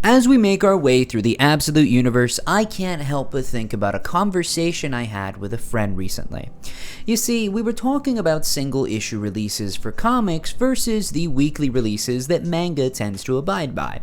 As we make our way through the Absolute Universe, I can't help but think about a conversation I had with a friend recently. You see, we were talking about single issue releases for comics versus the weekly releases that manga tends to abide by.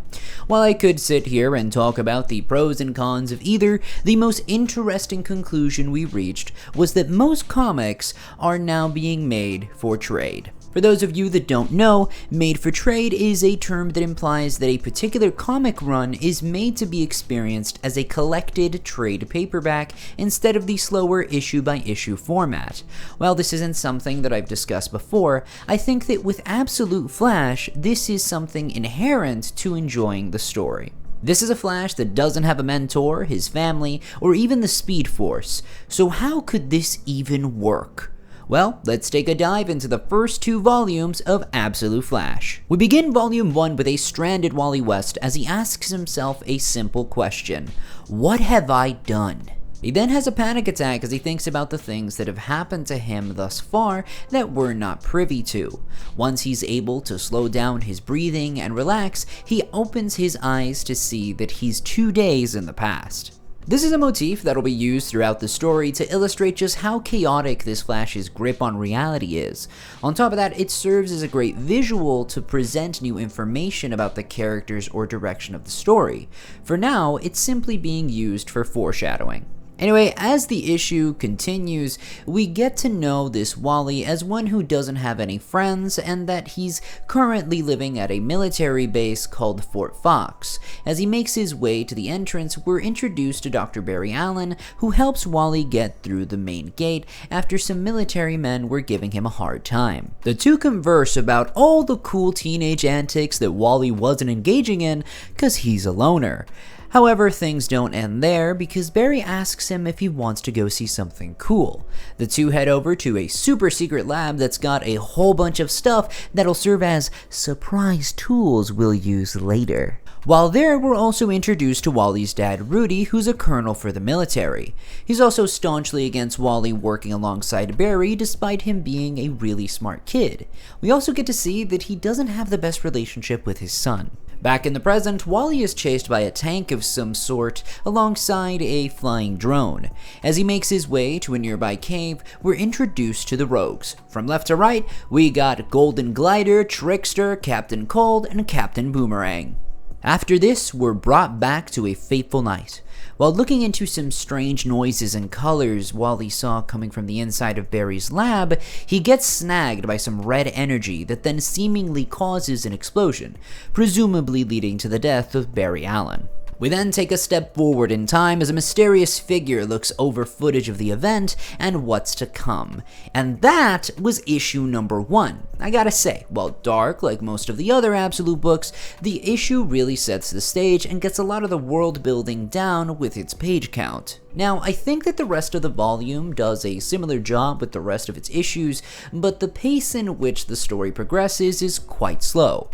While I could sit here and talk about the pros and cons of either, the most interesting conclusion we reached was that most comics are now being made for trade. For those of you that don't know, made for trade is a term that implies that a particular comic run is made to be experienced as a collected trade paperback instead of the slower issue-by-issue format. While this isn't something that I've discussed before, I think that with Absolute Flash, this is something inherent to enjoying the story. This is a Flash that doesn't have a mentor, his family, or even the Speed Force, so how could this even work? Well, let's take a dive into the first 2 volumes of Absolute Flash. We begin Volume 1 with a stranded Wally West as he asks himself a simple question: what have I done? He then has a panic attack as he thinks about the things that have happened to him thus far that we're not privy to. Once he's able to slow down his breathing and relax, he opens his eyes to see that he's 2 days in the past. This is a motif that'll be used throughout the story to illustrate just how chaotic this Flash's grip on reality is. On top of that, it serves as a great visual to present new information about the characters or direction of the story. For now, it's simply being used for foreshadowing. Anyway, as the issue continues, we get to know this Wally as one who doesn't have any friends and that he's currently living at a military base called Fort Fox. As he makes his way to the entrance, we're introduced to Dr. Barry Allen, who helps Wally get through the main gate after some military men were giving him a hard time. The two converse about all the cool teenage antics that Wally wasn't engaging in because he's a loner. However, things don't end there because Barry asks him if he wants to go see something cool. The two head over to a super secret lab that's got a whole bunch of stuff that'll serve as surprise tools we'll use later. While there, we're also introduced to Wally's dad, Rudy, who's a colonel for the military. He's also staunchly against Wally working alongside Barry, despite him being a really smart kid. We also get to see that he doesn't have the best relationship with his son. Back in the present, Wally is chased by a tank of some sort alongside a flying drone. As he makes his way to a nearby cave, we're introduced to the rogues. From left to right, we got Golden Glider, Trickster, Captain Cold, and Captain Boomerang. After this, we're brought back to a fateful night. While looking into some strange noises and colors Wally saw coming from the inside of Barry's lab, he gets snagged by some red energy that then seemingly causes an explosion, presumably leading to the death of Barry Allen. We then take a step forward in time as a mysterious figure looks over footage of the event and what's to come. And that was issue number 1. I gotta say, while dark like most of the other Absolute books, the issue really sets the stage and gets a lot of the world building down with its page count. Now, I think that the rest of the volume does a similar job with the rest of its issues, but the pace in which the story progresses is quite slow.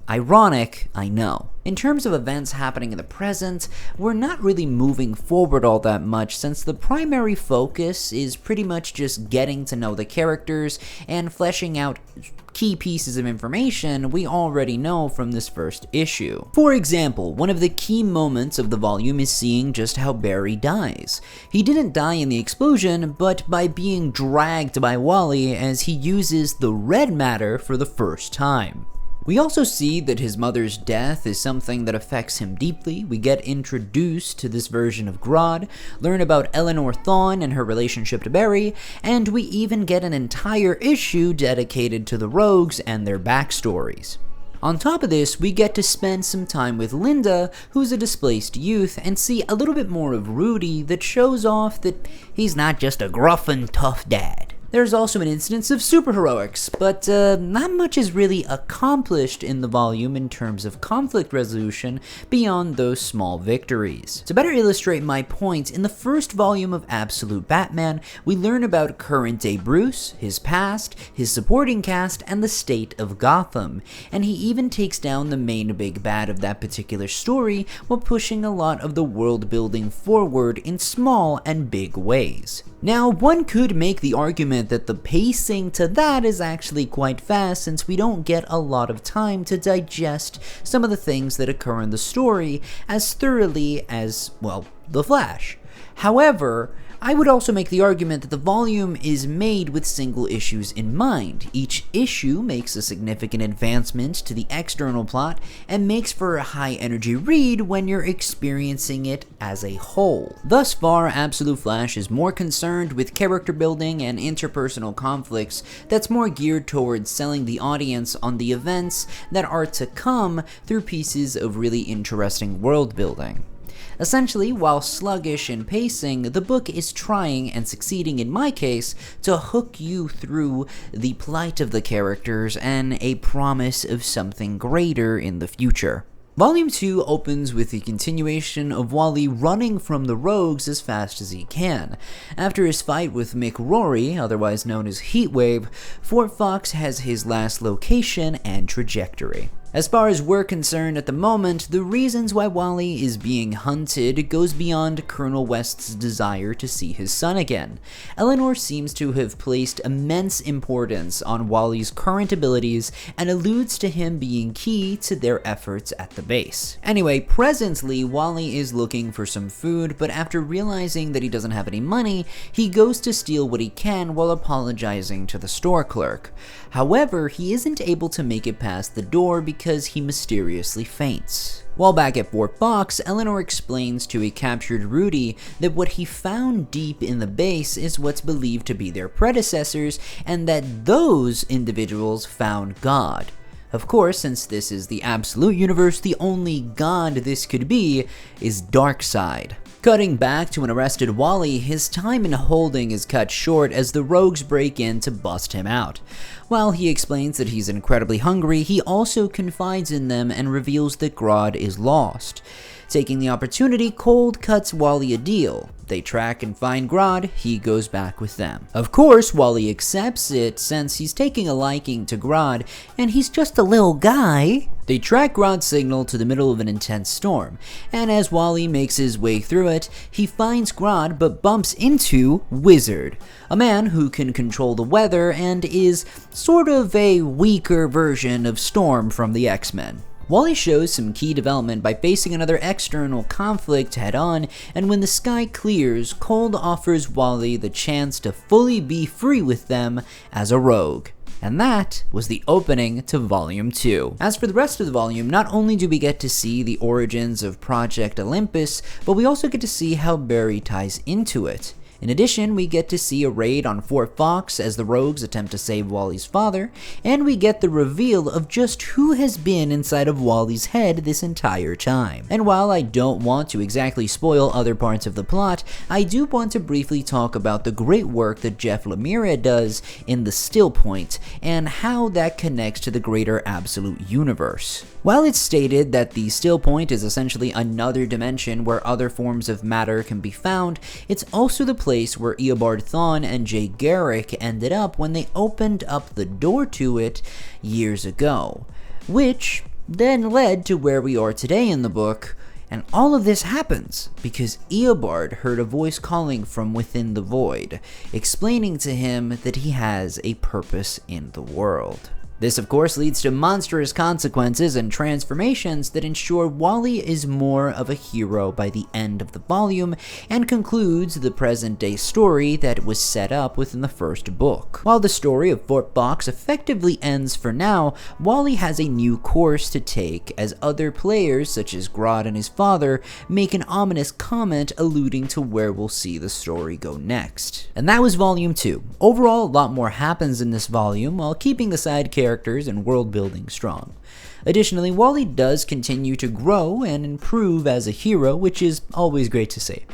Ironic, I know. In terms of events happening in the present, we're not really moving forward all that much since the primary focus is pretty much just getting to know the characters and fleshing out key pieces of information we already know from this first issue. For example, one of the key moments of the volume is seeing just how Barry dies. He didn't die in the explosion, but by being dragged by Wally as he uses the red matter for the first time. We also see that his mother's death is something that affects him deeply. We get introduced to this version of Grodd, learn about Eleanor Thawne and her relationship to Barry, and we even get an entire issue dedicated to the Rogues and their backstories. On top of this, we get to spend some time with Linda, who's a displaced youth, and see a little bit more of Rudy that shows off that he's not just a gruff and tough dad. There's also an instance of superheroics, but not much is really accomplished in the volume in terms of conflict resolution beyond those small victories. To better illustrate my point, in the first volume of Absolute Batman, we learn about current-day Bruce, his past, his supporting cast, and the state of Gotham, and he even takes down the main big bad of that particular story while pushing a lot of the world building forward in small and big ways. Now, one could make the argument that the pacing to that is actually quite fast since we don't get a lot of time to digest some of the things that occur in the story as thoroughly as, well, The Flash. However, I would also make the argument that the volume is made with single issues in mind. Each issue makes a significant advancement to the external plot and makes for a high-energy read when you're experiencing it as a whole. Thus far, Absolute Flash is more concerned with character building and interpersonal conflicts that's more geared towards selling the audience on the events that are to come through pieces of really interesting world building. Essentially, while sluggish in pacing, the book is trying, and succeeding in my case, to hook you through the plight of the characters and a promise of something greater in the future. Volume 2 opens with the continuation of Wally running from the rogues as fast as he can. After his fight with Mick Rory, otherwise known as Heatwave, Fort Fox has his last location and trajectory. As far as we're concerned at the moment, the reasons why Wally is being hunted goes beyond Colonel West's desire to see his son again. Eleanor seems to have placed immense importance on Wally's current abilities and alludes to him being key to their efforts at the base. Anyway, presently, Wally is looking for some food, but after realizing that he doesn't have any money, he goes to steal what he can while apologizing to the store clerk. However, he isn't able to make it past the door because he mysteriously faints. While back at Fort Fox, Eleanor explains to a captured Rudy that what he found deep in the base is what's believed to be their predecessors, and that those individuals found God. Of course, since this is the Absolute Universe, the only God this could be is Darkseid. Cutting back to an arrested Wally, his time in holding is cut short as the rogues break in to bust him out. While he explains that he's incredibly hungry, he also confides in them and reveals that Grodd is lost. Taking the opportunity, Cold cuts Wally a deal. They track and find Grodd, he goes back with them. Of course, Wally accepts it since he's taking a liking to Grodd, and he's just a little guy. They track Grodd's signal to the middle of an intense storm, and as Wally makes his way through it, he finds Grodd but bumps into Wizard, a man who can control the weather and is sort of a weaker version of Storm from the X-Men. Wally shows some key development by facing another external conflict head-on, and when the sky clears, Cold offers Wally the chance to fully be free with them as a rogue. And that was the opening to Volume 2. As for the rest of the volume, not only do we get to see the origins of Project Olympus, but we also get to see how Barry ties into it. In addition, we get to see a raid on Fort Fox as the rogues attempt to save Wally's father, and we get the reveal of just who has been inside of Wally's head this entire time. And while I don't want to exactly spoil other parts of the plot, I do want to briefly talk about the great work that Jeff Lemire does in The Still Point, and how that connects to the greater Absolute Universe. While it's stated that the Still Point is essentially another dimension where other forms of matter can be found, it's also the place where Eobard Thawne and Jay Garrick ended up when they opened up the door to it years ago, which then led to where we are today in the book. And all of this happens because Eobard heard a voice calling from within the void, explaining to him that he has a purpose in the world. This, of course, leads to monstrous consequences and transformations that ensure Wally is more of a hero by the end of the volume, and concludes the present-day story that was set up within the first book. While the story of Fort Fox effectively ends for now, Wally has a new course to take as other players, such as Grodd and his father, make an ominous comment alluding to where we'll see the story go next. And that was Volume 2. Overall, a lot more happens in this volume, while keeping the side characters and world building strong. Additionally, Wally does continue to grow and improve as a hero, which is always great to see.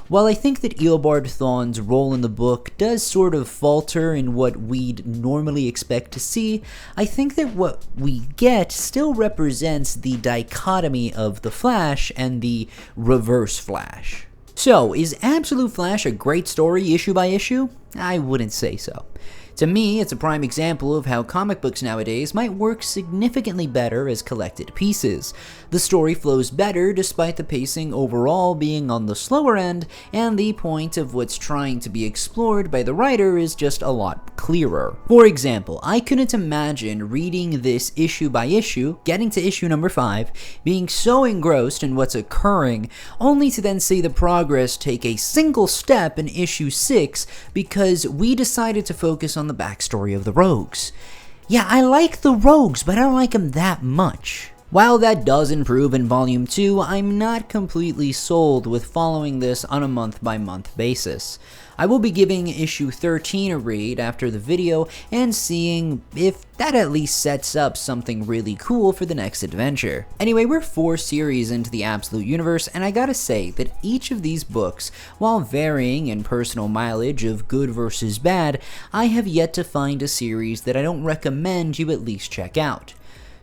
While I think that Eobard Thawne's role in the book does sort of falter in what we'd normally expect to see, I think that what we get still represents the dichotomy of the Flash and the Reverse Flash. So, is Absolute Flash a great story issue by issue? I wouldn't say so. To me, it's a prime example of how comic books nowadays might work significantly better as collected pieces. The story flows better despite the pacing overall being on the slower end, and the point of what's trying to be explored by the writer is just a lot clearer. For example, I couldn't imagine reading this issue by issue, getting to issue number 5, being so engrossed in what's occurring, only to then see the progress take a single step in issue 6 because we decided to focus on the backstory of the rogues. Yeah, I like the rogues, but I don't like them that much. While that does improve in Volume 2, I'm not completely sold with following this on a month-by-month basis. I will be giving issue 13 a read after the video and seeing if that at least sets up something really cool for the next adventure. Anyway, we're 4 series into the Absolute Universe, and I gotta say that each of these books, while varying in personal mileage of good versus bad, I have yet to find a series that I don't recommend you at least check out.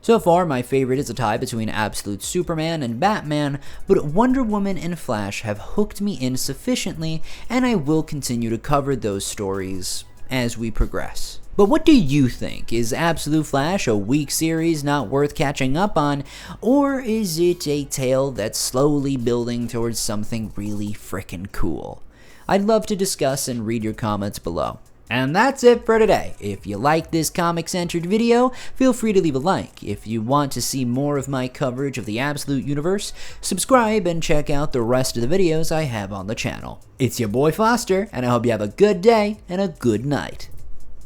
So far, my favorite is a tie between Absolute Superman and Batman, but Wonder Woman and Flash have hooked me in sufficiently, and I will continue to cover those stories as we progress. But what do you think? Is Absolute Flash a weak series not worth catching up on, or is it a tale that's slowly building towards something really frickin' cool? I'd love to discuss and read your comments below. And that's it for today. If you like this comic-centered video, feel free to leave a like. If you want to see more of my coverage of the Absolute Universe, subscribe and check out the rest of the videos I have on the channel. It's your boy Foster, and I hope you have a good day and a good night.